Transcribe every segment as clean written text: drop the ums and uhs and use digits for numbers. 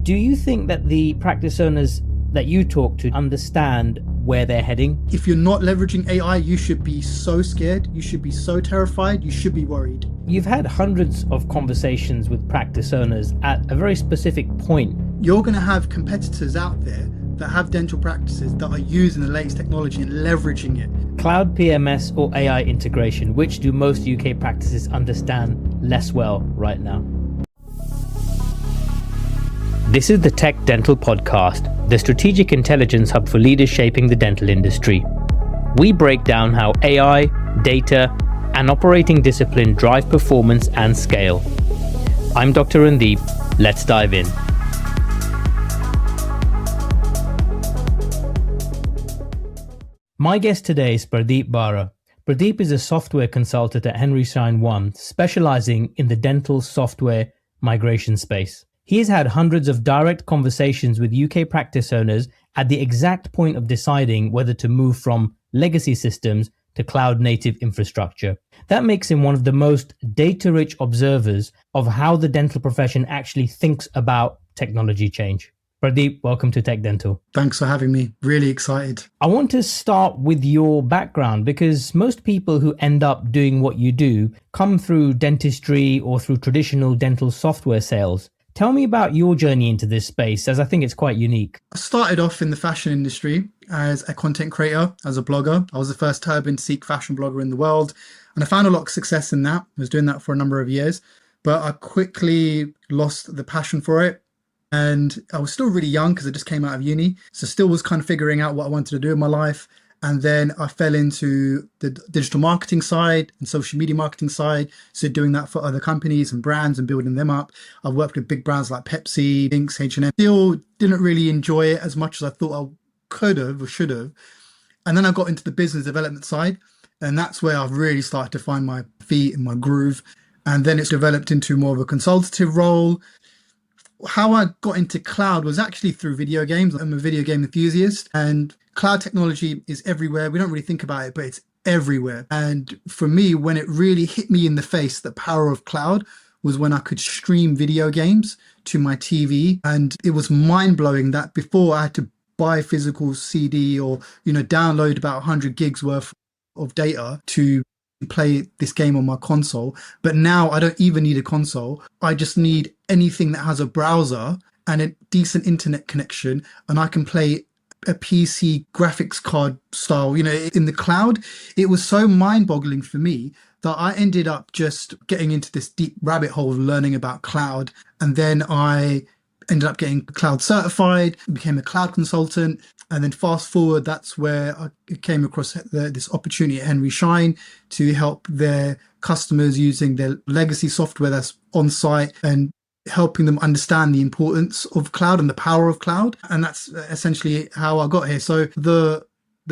Do you think that the practice owners that you talk to understand where they're heading? If you're not leveraging AI, you should be so scared, you should be so terrified, you should be worried. You've had hundreds of conversations with practice owners at a very specific point. You're going to have competitors out there that have dental practices that are using the latest technology and leveraging it. Cloud PMS or AI integration, which do most UK practices understand less well right now? This is the TechDental podcast, the strategic intelligence hub for leaders shaping the dental industry. We break down how AI, data, and operating discipline drive performance and scale. I'm Dr. Randeep. Let's dive in. My guest today is Pardeep Bahra. Pardeep is a software consultant at Henry Schein ONE, specializing in the dental software migration space. He has had hundreds of direct conversations with UK practice owners at the exact point of deciding whether to move from legacy systems to cloud-native infrastructure. That makes him one of the most data-rich observers of how the dental profession actually thinks about technology change. Pardeep, welcome to TechDental. Thanks for having me. Really excited. I want to start with your background because most people who end up doing what you do come through dentistry or through traditional dental software sales. Tell me about your journey into this space, as I think it's quite unique. I started off in the fashion industry as a content creator, as a blogger. I was the first turban Sikh fashion blogger in the world, and I found a lot of success in that. I was doing that for a number of years, but I quickly lost the passion for it. And I was still really young because I just came out of uni. So still was kind of figuring out what I wanted to do in my life. And then I fell into the digital marketing side and social media marketing side. So doing that for other companies and brands and building them up. I've worked with big brands like Pepsi, Lynx, H&M. Still didn't really enjoy it as much as I thought I could have or should have. And then I got into the business development side. And that's where I've really started to find my feet and my groove. And then it's developed into more of a consultative role. How I got into cloud was actually through video games. I'm a video game enthusiast, and cloud technology is everywhere. We don't really think about it, but it's everywhere. And for me, when it really hit me in the face, the power of cloud was when I could stream video games to my TV. And it was mind blowing that before I had to buy a physical CD or, download about 100 gigs worth of data to play this game on my console. But now I don't even need a console. I just need anything that has a browser and a decent internet connection, and I can play a PC graphics card style, in the cloud. It was so mind-boggling for me that I ended up just getting into this deep rabbit hole of learning about cloud. And then I ended up getting cloud certified, became a cloud consultant. And then fast forward, that's where I came across this opportunity at Henry Schein to help their customers using their legacy software that's on site and helping them understand the importance of cloud and the power of cloud. And that's essentially how I got here. So the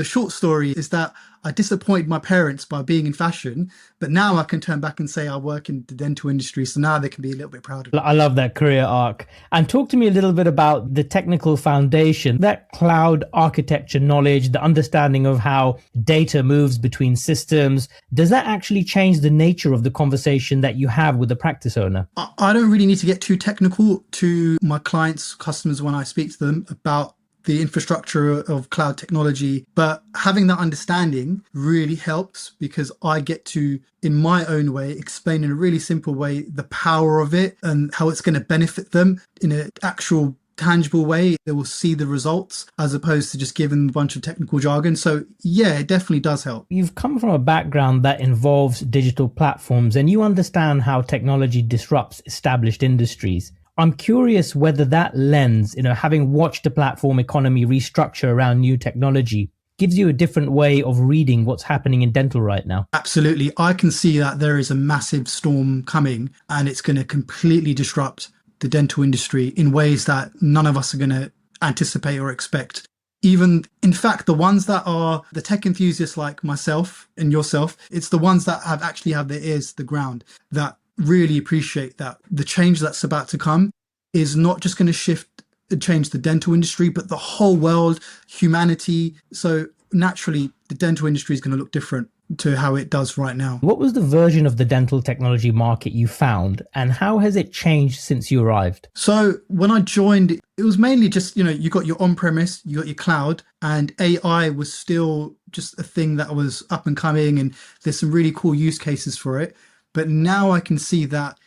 short story is that I disappointed my parents by being in fashion, but now I can turn back and say I work in the dental industry. So now they can be a little bit proud of it. I love that career arc. And talk to me a little bit about the technical foundation, that cloud architecture knowledge, the understanding of how data moves between systems. Does that actually change the nature of the conversation that you have with the practice owner? I don't really need to get too technical to my clients, customers, when I speak to them about the infrastructure of cloud technology, but having that understanding really helps because I get to, in my own way, explain in a really simple way the power of it and how it's going to benefit them in an actual tangible way. They will see the results as opposed to just giving them a bunch of technical jargon. So yeah, it definitely does help. You've come from a background that involves digital platforms and you understand how technology disrupts established industries. I'm curious whether that lens, having watched the platform economy restructure around new technology, gives you a different way of reading what's happening in dental right now. Absolutely. I can see that there is a massive storm coming and it's going to completely disrupt the dental industry in ways that none of us are going to anticipate or expect. Even, in fact, the ones that are the tech enthusiasts like myself and yourself, it's the ones that actually have their ears to the ground that really appreciate that the change that's about to come is not just going to change the dental industry, but the whole world, humanity. So naturally, the dental industry is going to look different. to how it does right now. What was the version of the dental technology market you found, and how has it changed since you arrived? So when I joined, it was mainly just, you got your on-premise, you got your cloud, and AI was still just a thing that was up and coming, and there's some really cool use cases for it. But now I can see that,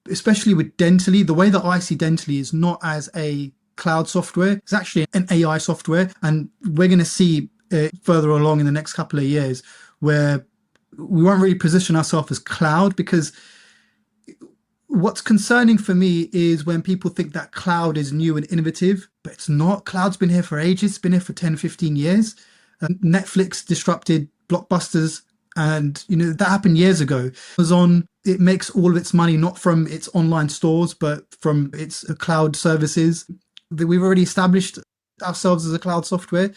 especially with Dentally, the way that I see Dentally is not as a cloud software, it's actually an AI software. And we're going to see it further along in the next couple of years where we won't really position ourselves as cloud, because what's concerning for me is when people think that cloud is new and innovative, but it's not. Cloud's been here for ages. It's been here for 10, 15 years. Netflix disrupted Blockbusters, and that happened years ago. Amazon, it makes all of its money not from its online stores, but from its cloud services. We've already established ourselves as a cloud software.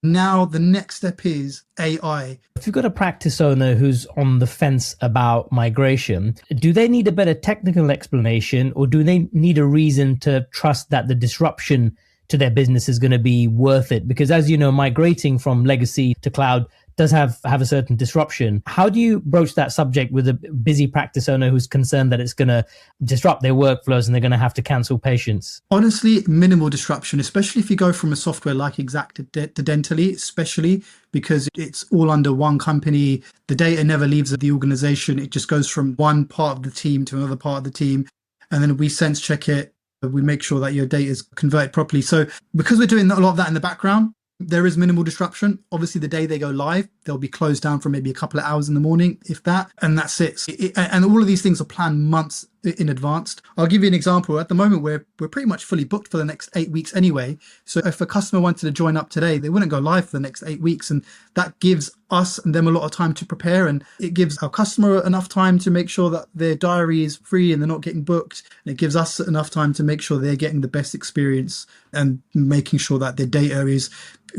Now the next step is AI. If you've got a practice owner who's on the fence about migration, do they need a better technical explanation, or do they need a reason to trust that the disruption to their business is going to be worth it? Because as you know, migrating from legacy to cloud does have a certain disruption. How do you broach that subject with a busy practice owner who's concerned that it's going to disrupt their workflows and they're going to have to cancel patients? Honestly, minimal disruption, especially if you go from a software like Exact to Dentally, especially because it's all under one company. The data never leaves the organization. It just goes from one part of the team to another part of the team. And then we sense check it. We make sure that your data is converted properly. So because we're doing a lot of that in the background, there is minimal disruption. Obviously, the day they go live, they'll be closed down for maybe a couple of hours in the morning, if that, and that's it. And all of these things are planned months in advance. I'll give you an example. At the moment, we're pretty much fully booked for the next 8 weeks anyway. So if a customer wanted to join up today, they wouldn't go live for the next 8 weeks. And that gives us and them a lot of time to prepare. And it gives our customer enough time to make sure that their diary is free and they're not getting booked. And it gives us enough time to make sure they're getting the best experience and making sure that their data is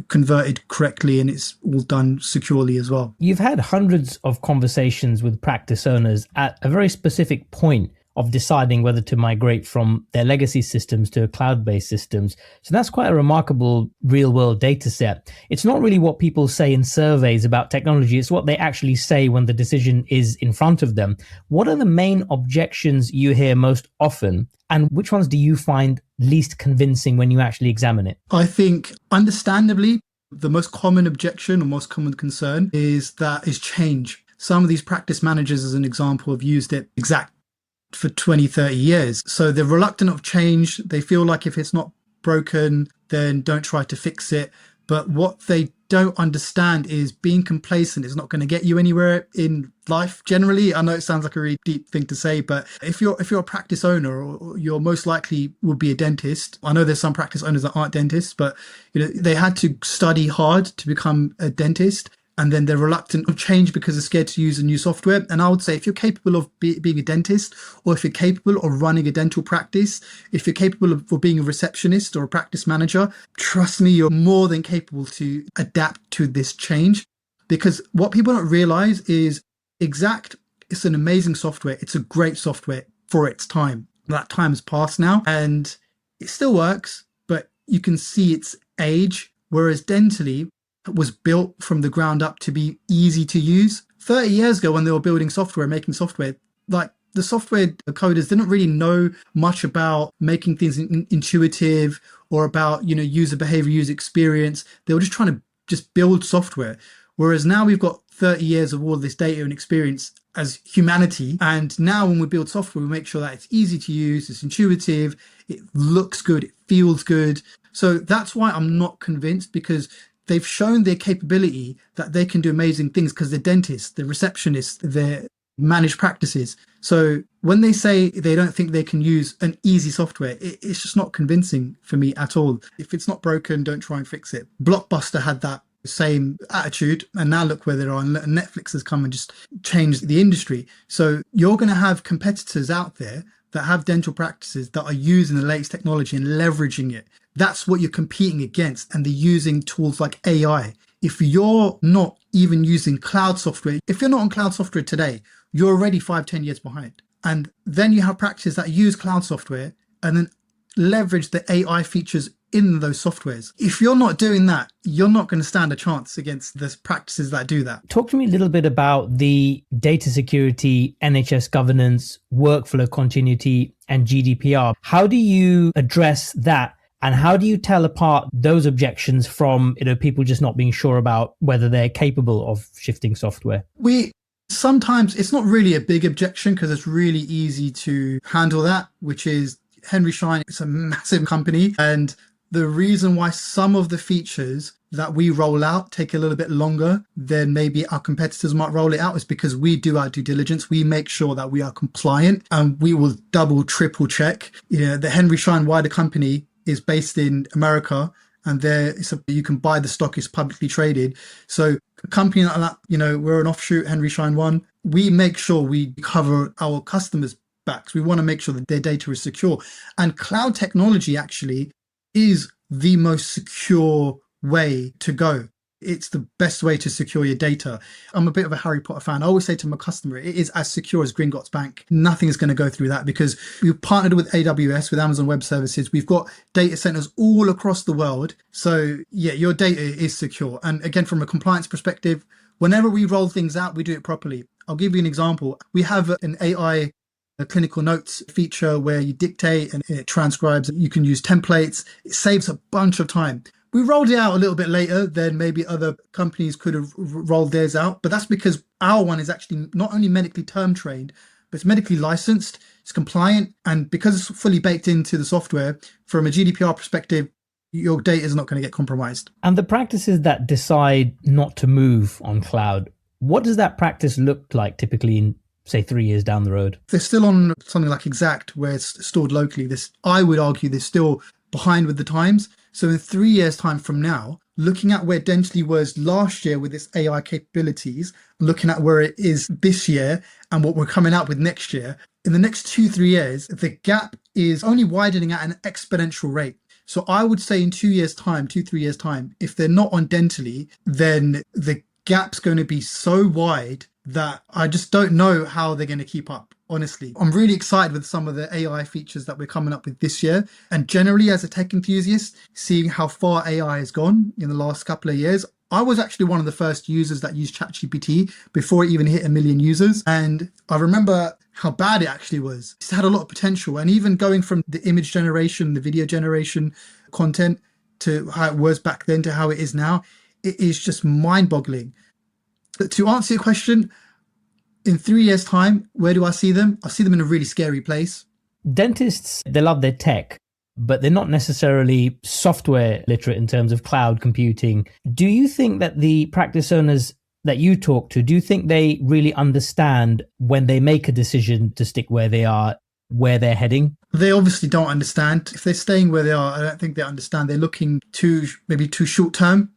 converted correctly and it's all done securely as well. You've had hundreds of conversations with practice owners at a very specific point of deciding whether to migrate from their legacy systems to cloud-based systems. So that's quite a remarkable real-world data set. It's not really what people say in surveys about technology, it's what they actually say when the decision is in front of them. What are the main objections you hear most often, and which ones do you find least convincing when you actually examine it? I think, understandably, the most common objection or most common concern is change. Some of these practice managers, as an example, have used it exact for 20, 30 years. So they're reluctant of change. They feel like if it's not broken, then don't try to fix it. But what they don't understand is being complacent is not going to get you anywhere in life generally. I know it sounds like a really deep thing to say, but if you're a practice owner, or you're most likely will be a dentist. I know there's some practice owners that aren't dentists, but they had to study hard to become a dentist. And then they're reluctant of change because they're scared to use a new software. And I would say if you're capable of being a dentist, or if you're capable of running a dental practice, if you're capable of being a receptionist or a practice manager, trust me, you're more than capable to adapt to this change. Because what people don't realize is Exact is an amazing software. It's a great software for its time. That time has passed now and it still works, but you can see its age. Whereas Dentally was built from the ground up to be easy to use. 30 years ago, when they were building software, making software, like the software coders didn't really know much about making things intuitive or about, user behavior, user experience. They were just trying to just build software. Whereas now we've got 30 years of all this data and experience as humanity. And now when we build software, we make sure that it's easy to use, it's intuitive, it looks good, it feels good. So that's why I'm not convinced, because they've shown their capability that they can do amazing things because they're dentists, they're receptionists, they're managed practices. So when they say they don't think they can use an easy software, it's just not convincing for me at all. If it's not broken, don't try and fix it. Blockbuster had that same attitude, and now look where they are. And Netflix has come and just changed the industry. So you're going to have competitors out there that have dental practices that are using the latest technology and leveraging it. That's what you're competing against. And they're using tools like AI. If you're not even using cloud software, if you're not on cloud software today, you're already 5, 10 years behind. And then you have practices that use cloud software and then leverage the AI features in those softwares. If you're not doing that, you're not going to stand a chance against the practices that do that. Talk to me a little bit about the data security, NHS governance, workflow continuity, and GDPR. How do you address that? And how do you tell apart those objections from, people just not being sure about whether they're capable of shifting software? Sometimes it's not really a big objection because it's really easy to handle that, which is Henry Schein. It's a massive company. And the reason why some of the features that we roll out take a little bit longer than maybe our competitors might roll it out is because we do our due diligence. We make sure that we are compliant, and we will double, triple check. The Henry Schein wider company is based in America, and you can buy the stock, it's publicly traded. So a company like that, we're an offshoot, Henry Schein ONE. We make sure we cover our customers' backs. We want to make sure that their data is secure. And cloud technology actually is the most secure way to go. It's the best way to secure your data. I'm a bit of a Harry Potter fan. I always say to my customer, it is as secure as Gringotts Bank. Nothing is going to go through that because we've partnered with AWS, with Amazon Web Services. We've got data centers all across the world. So yeah, your data is secure. And again, from a compliance perspective, whenever we roll things out, we do it properly. I'll give you an example. We have an AI clinical notes feature where you dictate and it transcribes. You can use templates. It saves a bunch of time. We rolled it out a little bit later than maybe other companies could have rolled theirs out, but that's because our one is actually not only medically term trained, but it's medically licensed, it's compliant, and because it's fully baked into the software, from a GDPR perspective, your data is not going to get compromised. And the practices that decide not to move on cloud, what does that practice look like typically in, say, 3 years down the road? They're still on something like Exact, where it's stored locally. I would argue they're still behind with the times. So in 3 years' time from now, looking at where Dentally was last year with its AI capabilities, looking at where it is this year and what we're coming out with next year, in the next 2-3 years, the gap is only widening at an exponential rate. So I would say in 2 years' time, 2-3 years' time, if they're not on Dentally, then the gap's going to be so wide that I just don't know how they're going to keep up. Honestly, I'm really excited with some of the AI features that we're coming up with this year. And generally, as a tech enthusiast, seeing how far AI has gone in the last couple of years, I was actually one of the first users that used ChatGPT before it even hit 1 million users. And I remember how bad it actually was. It had a lot of potential. And even going from the image generation, the video generation content to how it was back then to how it is now, it is just mind-boggling. To answer your question, in 3 years' time, where do I see them? I see them in a really scary place. Dentists, they love their tech, but they're not necessarily software literate in terms of cloud computing. Do you think that the practice owners that you talk to, do you think they really understand when they make a decision to stick where they are, where they're heading? They obviously don't understand. If they're staying where they are, I don't think they understand. They're looking maybe too short term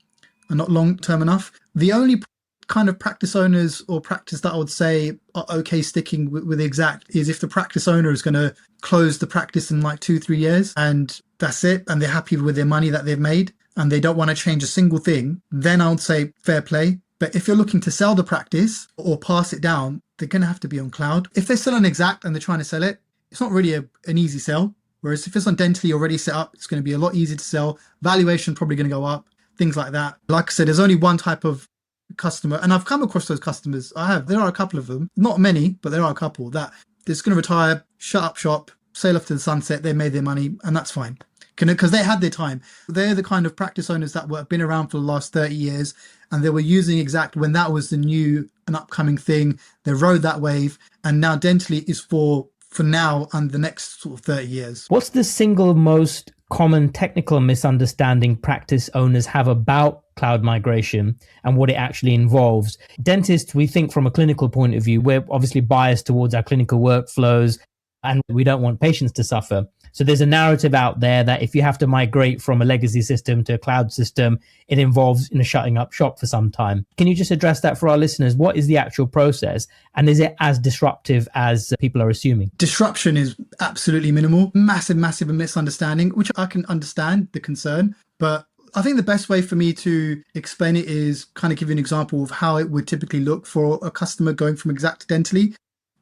and not long term enough. The only kind of practice owners or practice that I would say are okay sticking with Exact is if the practice owner is going to close the practice in like 2-3 years and that's it, and they're happy with their money that they've made and they don't want to change a single thing, then I would say fair play. But if you're looking to sell the practice or pass it down, they're going to have to be on cloud. If they're still on Exact and they're trying to sell it, it's not really an easy sell. Whereas if it's on Dentally already set up, it's going to be a lot easier to sell. Valuation probably going to go up, things like that. Like I said, there's only one type of customer, and I've come across those customers. There are a couple of them, not many, but there are a couple that they're just going to retire, shut up shop, sail off to the sunset. They made their money, and that's fine because they had their time. They're the kind of practice owners that have been around for the last 30 years, and they were using Exact when that was the new and upcoming thing. They rode that wave, and now Dentally is for now and the next sort of 30 years. What's the single most common technical misunderstanding practice owners have about cloud migration and what it actually involves? Dentists, we think from a clinical point of view, we're obviously biased towards our clinical workflows and we don't want patients to suffer. So there's a narrative out there that if you have to migrate from a legacy system to a cloud system, it involves shutting up shop for some time. Can you just address that for our listeners? What is the actual process? And is it as disruptive as people are assuming? Disruption is absolutely minimal. Massive misunderstanding, which I can understand the concern. But I think the best way for me to explain it is kind of give you an example of how it would typically look for a customer going from Exact to Dentally.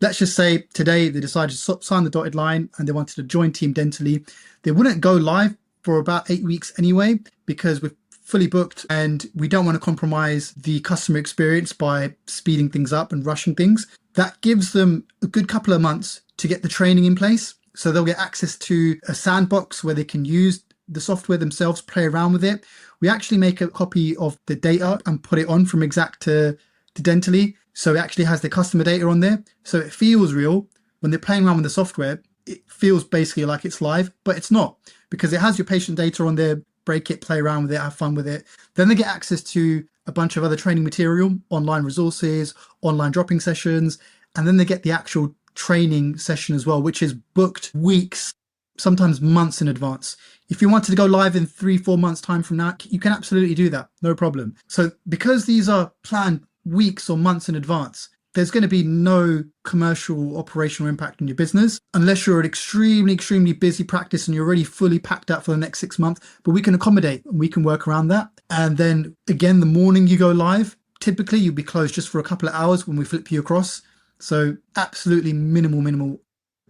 let's just say today they decided to sign the dotted line and they wanted to join Team Dentally. They wouldn't go live for about 8 weeks anyway, because we're fully booked and we don't want to compromise the customer experience by speeding things up and rushing things. That gives them a good couple of months to get the training in place. So they'll get access to a sandbox where they can use the software themselves, play around with it. We actually make a copy of the data and put it on from Exact to Dentally. So it actually has the customer data on there. So it feels real. When they're playing around with the software, it feels basically like it's live, but it's not, because it has your patient data on there. Break it, play around with it, have fun with it. Then they get access to a bunch of other training material, online resources, online dropping sessions, and then they get the actual training session as well, which is booked weeks, sometimes months in advance. If you wanted to go live in 3-4 months time from now, you can absolutely do that, no problem. So because these are planned weeks or months in advance, there's going to be no commercial operational impact on your business unless you're an extremely busy practice and you're already fully packed out for the next 6 months. But we can accommodate and we can work around that. And then again, the morning you go live, typically you'll be closed just for a couple of hours when we flip you across. So absolutely minimal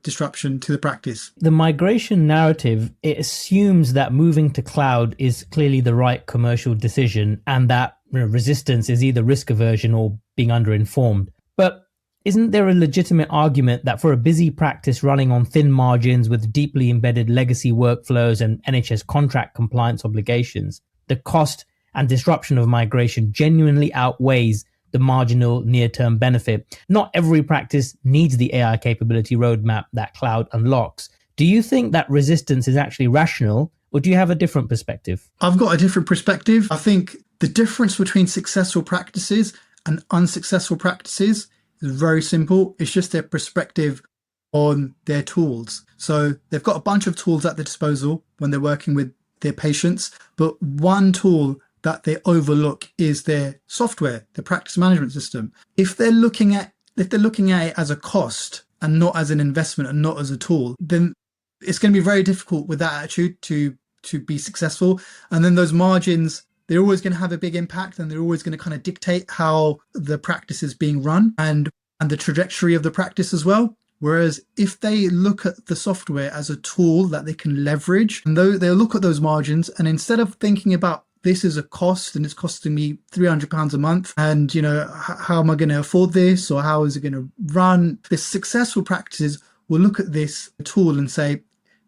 disruption to the practice. The migration narrative, it assumes that moving to cloud is clearly the right commercial decision and that resistance is either risk aversion or being underinformed. But isn't there a legitimate argument that for a busy practice running on thin margins with deeply embedded legacy workflows and NHS contract compliance obligations, the cost and disruption of migration genuinely outweighs the marginal near-term benefit? Not every practice needs the AI capability roadmap that cloud unlocks. Do you think that resistance is actually rational, or do you have a different perspective? I've got a different perspective. I think the difference between successful practices and unsuccessful practices is very simple. It's just their perspective on their tools. So they've got a bunch of tools at their disposal when they're working with their patients, but one tool that they overlook is their software, the practice management system. If they're looking at it as a cost and not as an investment and not as a tool, then it's going to be very difficult with that attitude to be successful. And then those margins, they're always going to have a big impact and they're always going to kind of dictate how the practice is being run and the trajectory of the practice as well. Whereas if they look at the software as a tool that they can leverage, and they'll look at those margins, and instead of thinking about this is a cost and it's costing me £300 a month, and how am I going to afford this, or how is it going to run? The successful practices will look at this tool and say,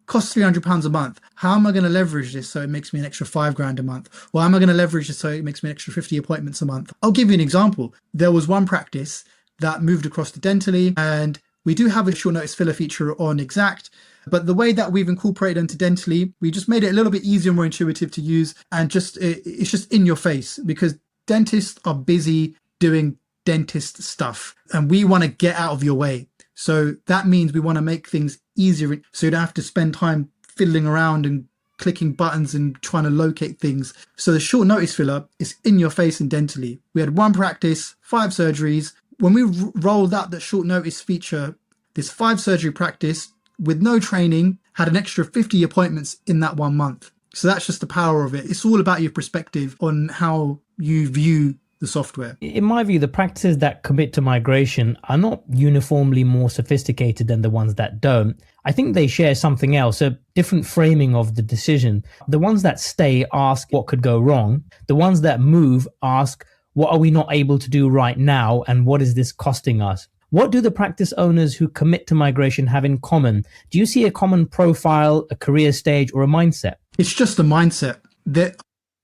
costs £300 a month. How am I going to leverage this so it makes me an extra £5,000 a month? Or am I going to leverage this so it makes me an extra 50 appointments a month? I'll give you an example. There was one practice that moved across to Dentally, and we do have a short notice filler feature on Exact, but the way that we've incorporated into Dentally, we just made it a little bit easier and more intuitive to use, and it's just in your face, because dentists are busy doing dentist stuff and we want to get out of your way. So that means we want to make things easier so you don't have to spend time fiddling around and clicking buttons and trying to locate things. So the short notice filler is in your face in Dentally. We had one practice, 5 surgeries. When we rolled out that short notice feature, this 5 surgery practice with no training had an extra 50 appointments in that 1 month. So that's just the power of it. It's all about your perspective on how you view the software. In my view, the practices that commit to migration are not uniformly more sophisticated than the ones that don't. I think they share something else, a different framing of the decision. The ones that stay ask what could go wrong. The ones that move ask, what are we not able to do right now, and what is this costing us? What do the practice owners who commit to migration have in common? Do you see a common profile, a career stage, or a mindset? It's just a mindset. That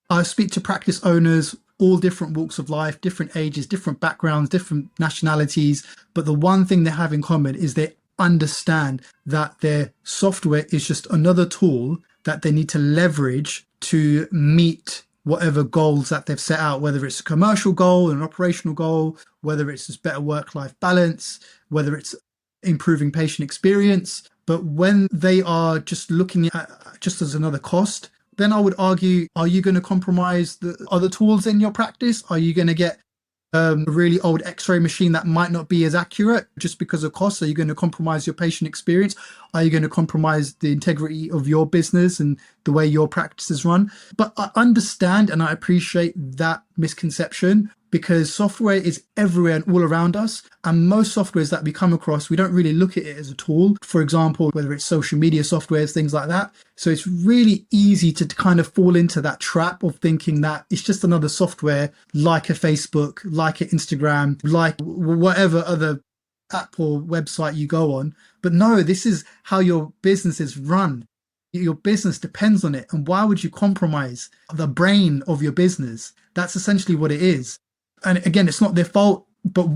I speak to practice owners, all different walks of life, different ages, different backgrounds, different nationalities. But the one thing they have in common is they understand that their software is just another tool that they need to leverage to meet whatever goals that they've set out, whether it's a commercial goal, an operational goal, whether it's just better work-life balance, whether it's improving patient experience. But when they are just looking at just as another cost, then I would argue, are you going to compromise the other tools in your practice? Are you going to get a really old X-ray machine that might not be as accurate just because of cost? Are you going to compromise your patient experience? Are you going to compromise the integrity of your business and the way your practice is run? But I understand and I appreciate that misconception. because software is everywhere and all around us. And most softwares that we come across, we don't really look at it as a tool. For example, whether it's social media softwares, things like that. So it's really easy to kind of fall into that trap of thinking that it's just another software like a Facebook, like an Instagram, like whatever other app or website you go on. But no, this is how your business is run. Your business depends on it. And why would you compromise the brain of your business? That's essentially what it is. And again, it's not their fault, but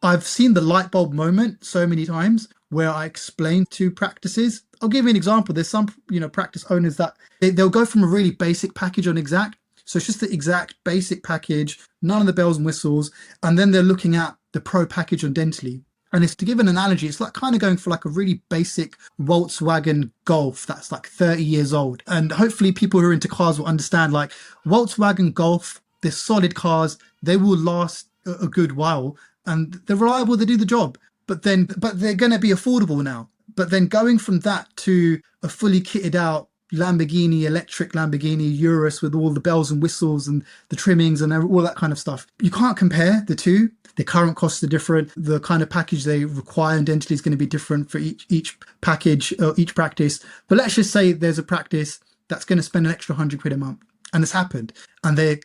I've seen the light bulb moment so many times where I explain to practices. I'll give you an example. There's some, practice owners that they'll go from a really basic package on Exact. So it's just the Exact basic package, none of the bells and whistles. And then they're looking at the pro package on Dentally. And it's, to give an analogy, it's like kind of going for like a really basic Volkswagen Golf that's like 30 years old. And hopefully people who are into cars will understand, like Volkswagen Golf, they're solid cars. They will last a good while and they're reliable. They do the job, but they're going to be affordable now. But then going from that to a fully kitted out Lamborghini, electric Lamborghini Urus with all the bells and whistles and the trimmings and all that kind of stuff. You can't compare the two. The current costs are different. The kind of package they require in Dentally is going to be different for each package or each practice. But let's just say there's a practice that's going to spend an extra £100 a month, and it's happened, and they're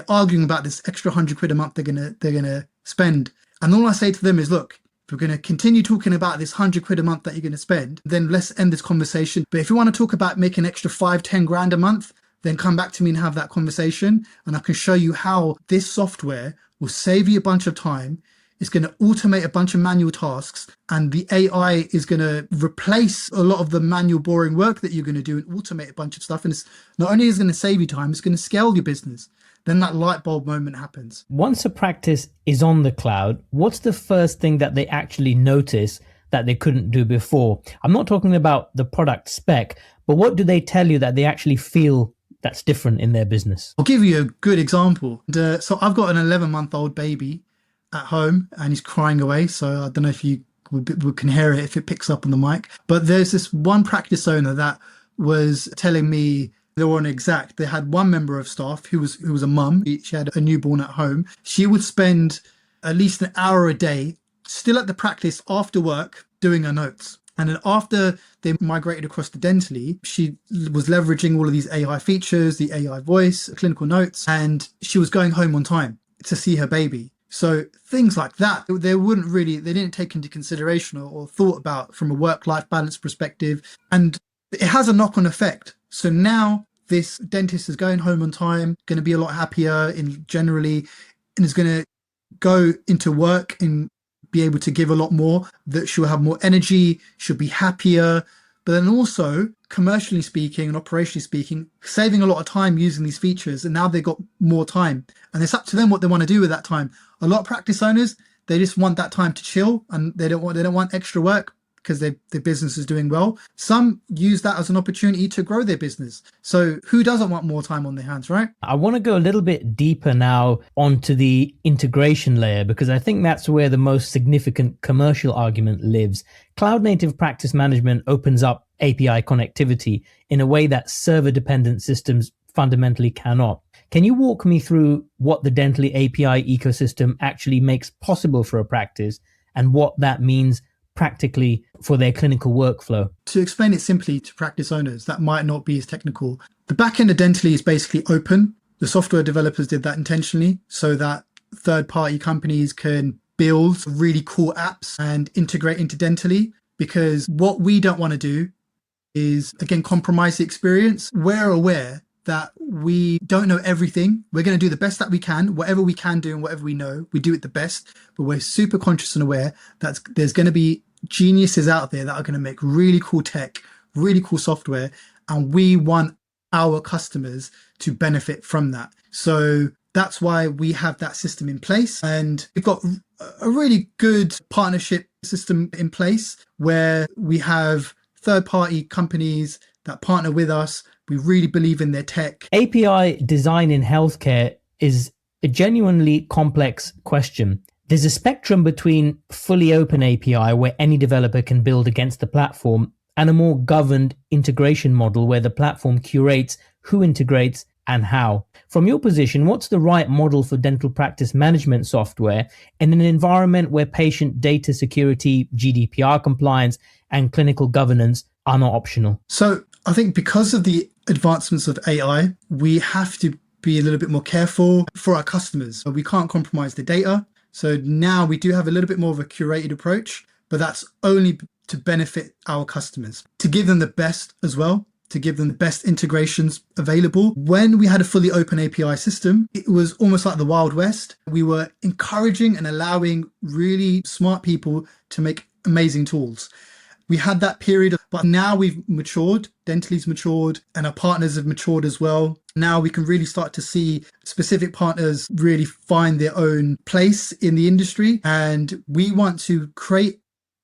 arguing about this extra £100 a month they're gonna spend. And all I say to them is, look, if we're going to continue talking about this £100 a month that you're going to spend, then let's end this conversation. But if you want to talk about making an extra 5-10 grand a month, then come back to me and have that conversation. And I can show you how this software will save you a bunch of time. It's going to automate a bunch of manual tasks, and the AI is going to replace a lot of the manual boring work that you're going to do and automate a bunch of stuff. And it's not only is it going to save you time, it's going to scale your business. Then that light bulb moment happens. Once a practice is on the cloud, what's the first thing that they actually notice that they couldn't do before? I'm not talking about the product spec, but what do they tell you that they actually feel that's different in their business? I'll give you a good example. So I've got an 11-month-old baby at home and he's crying away. So I don't know if you can hear it if it picks up on the mic. But there's this one practice owner that was telling me they were on Exact. They had one member of staff who was a mum. She had a newborn at home. She would spend at least an hour a day still at the practice after work doing her notes. And then after they migrated across to Dentally, she was leveraging all of these AI features, the AI voice, clinical notes, and she was going home on time to see her baby. So things like that, they didn't take into consideration or thought about from a work-life balance perspective. And it has a knock-on effect. So now this dentist is going home on time, going to be a lot happier generally, and is going to go into work and be able to give a lot more, that she'll have more energy, she'll be happier. But then also, commercially speaking and operationally speaking, saving a lot of time using these features, and now they've got more time. And it's up to them what they want to do with that time. A lot of practice owners, they just want that time to chill, and they don't want extra work because their business is doing well. Some use that as an opportunity to grow their business. So who doesn't want more time on their hands, right? I want to go a little bit deeper now onto the integration layer, because I think that's where the most significant commercial argument lives. Cloud native practice management opens up API connectivity in a way that server-dependent systems fundamentally cannot. Can you walk me through what the Dentally API ecosystem actually makes possible for a practice and what that means practically for their clinical workflow? To explain it simply to practice owners that might not be as technical, the backend of Dentally is basically open. The software developers did that intentionally so that third-party companies can build really cool apps and integrate into Dentally, because what we don't want to do is, again, compromise the experience. We're aware that we don't know everything. We're going to do the best that we can, whatever we can do and whatever we know, we do it the best. But we're super conscious and aware that there's going to be geniuses out there that are going to make really cool tech, really cool software, and we want our customers to benefit from that. So that's why we have that system in place. And we've got a really good partnership system in place where we have third-party companies that partner with us. We really believe in their tech. API design in healthcare is a genuinely complex question. There's a spectrum between fully open API, where any developer can build against the platform, and a more governed integration model where the platform curates who integrates and how. From your position, what's the right model for dental practice management software in an environment where patient data security, GDPR compliance, and clinical governance are not optional? So I think because of the advancements of AI, we have to be a little bit more careful for our customers. We can't compromise the data. So now we do have a little bit more of a curated approach, but that's only to benefit our customers, to give them the best as well, to give them the best integrations available. When we had a fully open API system, it was almost like the Wild West. We were encouraging and allowing really smart people to make amazing tools. We had that period, but now we've matured, Dentally matured, and our partners have matured as well. Now we can really start to see specific partners really find their own place in the industry. And we want to create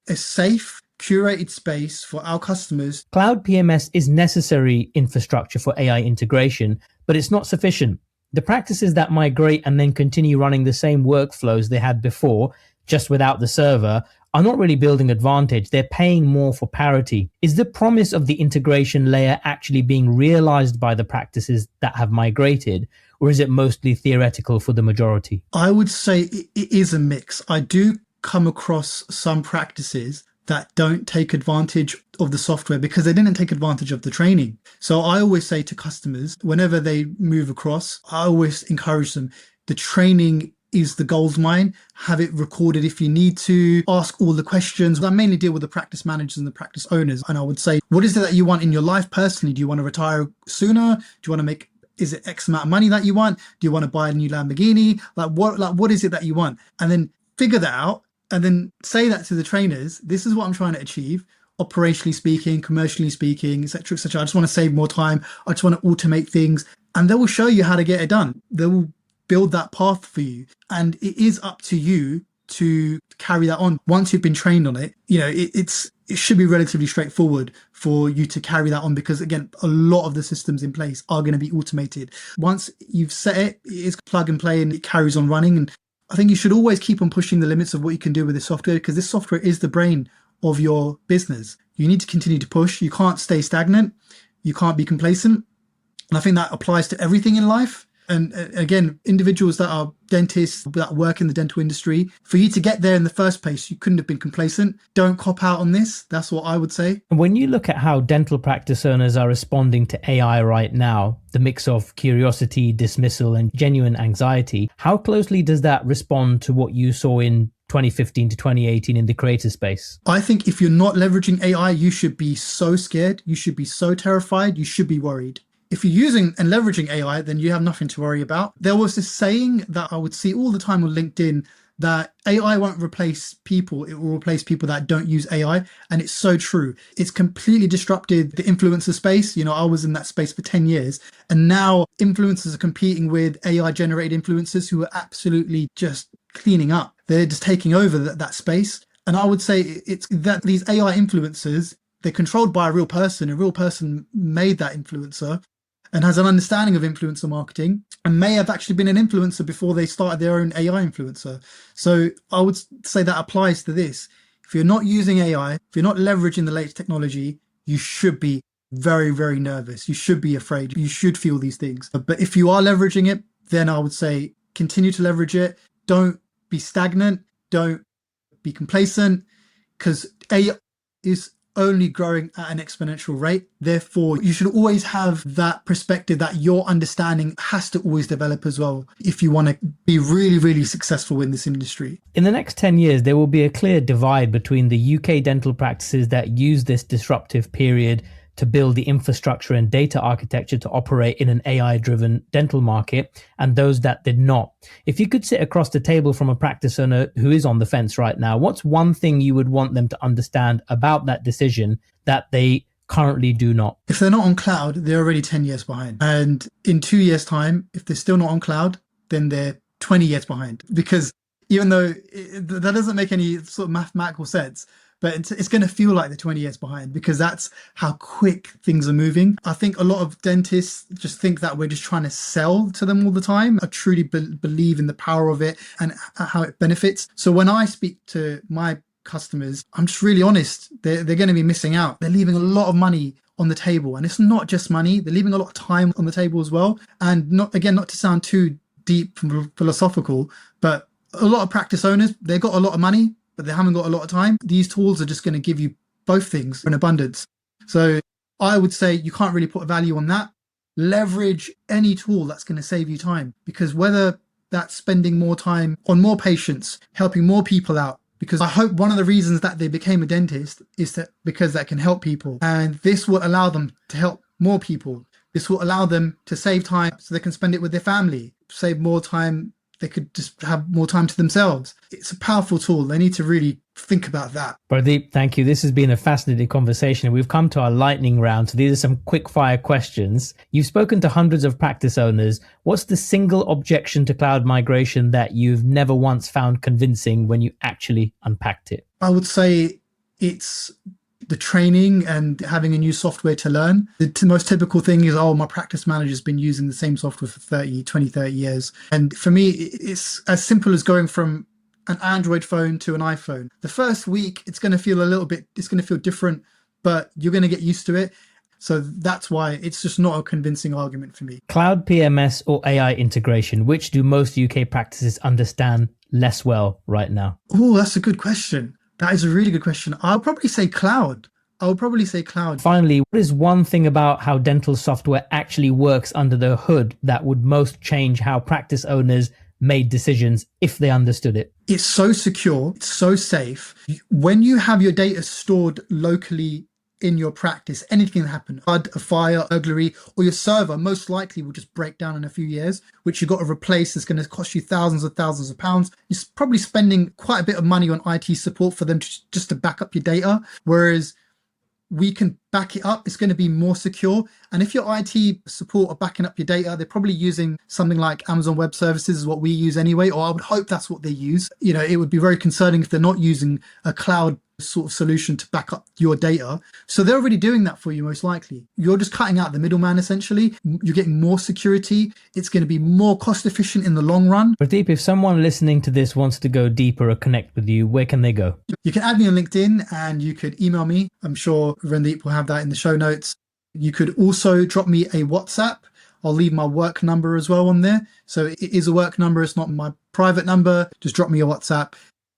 a safe, curated space for our customers. Cloud PMS is necessary infrastructure for AI integration, but it's not sufficient. The practices that migrate and then continue running the same workflows they had before, just without the server, are not really building advantage. They're paying more for parity. Is the promise of the integration layer actually being realized by the practices that have migrated, or is it mostly theoretical for the majority? I would say it is a mix. I do come across some practices that don't take advantage of the software because they didn't take advantage of the training. So I always say to customers, whenever they move across, I always encourage them, the training is the gold mine. Have it recorded if you need to. Ask all the questions. I mainly deal with the practice managers and the practice owners. And I would say, what is it that you want in your life personally? Do you want to retire sooner? Do you want to make, is it X amount of money that you want? Do you want to buy a new Lamborghini? What is it that you want? And then figure that out and then say that to the trainers. This is what I'm trying to achieve. Operationally speaking, commercially speaking, etc., etc. I just want to save more time. I just want to automate things. And they will show you how to get it done. They will build that path for you. And it is up to you to carry that on. Once you've been trained on it, it should be relatively straightforward for you to carry that on because, again, a lot of the systems in place are going to be automated. Once you've set it, it is plug and play and it carries on running. And I think you should always keep on pushing the limits of what you can do with this software because this software is the brain of your business. You need to continue to push. You can't stay stagnant. You can't be complacent. And I think that applies to everything in life. And again, individuals that are dentists that work in the dental industry, for you to get there in the first place, you couldn't have been complacent. Don't cop out on this. That's what I would say. When you look at how dental practice owners are responding to AI right now, the mix of curiosity, dismissal, and genuine anxiety, how closely does that respond to what you saw in 2015 to 2018 in the creator space? I think if you're not leveraging AI, you should be so scared. You should be so terrified. You should be worried. If you're using and leveraging AI, then you have nothing to worry about. There was this saying that I would see all the time on LinkedIn that AI won't replace people. It will replace people that don't use AI. And it's so true. It's completely disrupted the influencer space. I was in that space for 10 years. And now influencers are competing with AI generated influencers who are absolutely just cleaning up. They're just taking over that space. And I would say it's that these AI influencers, they're controlled by a real person. A real person made that influencer and has an understanding of influencer marketing and may have actually been an influencer before they started their own AI influencer. So I would say that applies to this. If you're not using AI, if you're not leveraging the latest technology, you should be very, very nervous. You should be afraid. You should feel these things. But if you are leveraging it, then I would say continue to leverage it. Don't be stagnant. Don't be complacent because AI is only growing at an exponential rate. Therefore, you should always have that perspective that your understanding has to always develop as well if you want to be really, really successful in this industry. In the next 10 years, there will be a clear divide between the UK dental practices that use this disruptive period to build the infrastructure and data architecture to operate in an AI-driven dental market and those that did not. If you could sit across the table from a practice owner who is on the fence right now, what's one thing you would want them to understand about that decision that they currently do not? If they're not on cloud, they're already 10 years behind. And in 2 years' time, if they're still not on cloud, then they're 20 years behind. Because even though that doesn't make any sort of mathematical sense, but it's going to feel like they're 20 years behind because that's how quick things are moving. I think a lot of dentists just think that we're just trying to sell to them all the time. I truly believe in the power of it and how it benefits. So when I speak to my customers, I'm just really honest, they're going to be missing out. They're leaving a lot of money on the table. And it's not just money, they're leaving a lot of time on the table as well. And not to sound too deep and philosophical, but a lot of practice owners, they've got a lot of money, but they haven't got a lot of time. These tools are just going to give you both things in abundance. So I would say you can't really put a value on that. Leverage any tool that's going to save you time, because whether that's spending more time on more patients, helping more people out, because I hope one of the reasons that they became a dentist is that because that can help people, and this will allow them to help more people. This will allow them to save time so they can spend it with their family, save more time. They could just have more time to themselves. It's a powerful tool. They need to really think about that. Pardeep, thank you. This has been a fascinating conversation. We've come to our lightning round. So these are some quick fire questions. You've spoken to hundreds of practice owners. What's the single objection to cloud migration that you've never once found convincing when you actually unpacked it? I would say it's the training and having a new software to learn. The most typical thing is, my practice manager's been using the same software for 30 years. And for me, it's as simple as going from an Android phone to an iPhone. The first week, it's going to feel different, but you're going to get used to it. So that's why it's just not a convincing argument for me. Cloud PMS or AI integration, which do most UK practices understand less well right now? Oh, that's a good question. That is a really good question. I'll probably say cloud. Finally, what is one thing about how dental software actually works under the hood that would most change how practice owners made decisions if they understood it? It's so secure. It's so safe. When you have your data stored locally in your practice, anything can happen. A fire, burglary, or your server most likely will just break down in a few years, which you've got to replace. It's going to cost you thousands of pounds. You're probably spending quite a bit of money on IT support for them just to back up your data. Whereas we can back it up. It's going to be more secure. And if your IT support are backing up your data, they're probably using something like Amazon Web Services, is what we use anyway, or I would hope that's what they use. It would be very concerning if they're not using a cloud sort of solution to back up your data. So they're already doing that for you, most likely. You're just cutting out the middleman, essentially. You're getting more security. It's going to be more cost efficient in the long run. Pradeep, if someone listening to this wants to go deeper or connect with you, where can they go? You can add me on LinkedIn and you could email me. I'm sure Randeep will have that in the show notes. You could also drop me a WhatsApp. I'll leave my work number as well on there. So it is a work number. It's not my private number. Just drop me a WhatsApp.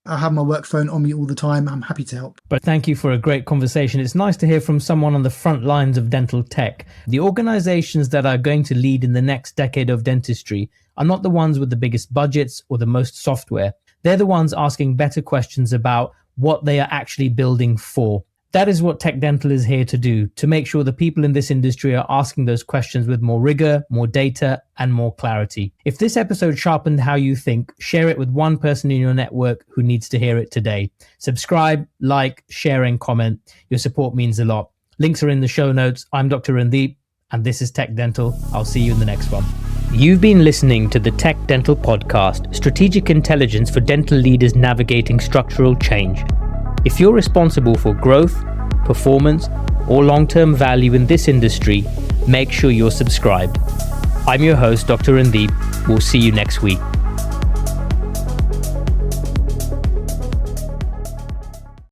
I have my work phone on me all the time. I'm happy to help. But thank you for a great conversation. It's nice to hear from someone on the front lines of dental tech. The organizations that are going to lead in the next decade of dentistry are not the ones with the biggest budgets or the most software. They're the ones asking better questions about what they are actually building for. That is what TechDental is here to do, to make sure the people in this industry are asking those questions with more rigor, more data, and more clarity. If this episode sharpened how you think, share it with one person in your network who needs to hear it today. Subscribe, like, share, and comment. Your support means a lot. Links are in the show notes. I'm Dr. Randeep, and this is TechDental. I'll see you in the next one. You've been listening to the TechDental podcast, Strategic Intelligence for Dental Leaders Navigating Structural Change. If you're responsible for growth, performance, or long-term value in this industry, make sure you're subscribed. I'm your host, Dr. Randeep. We'll see you next week.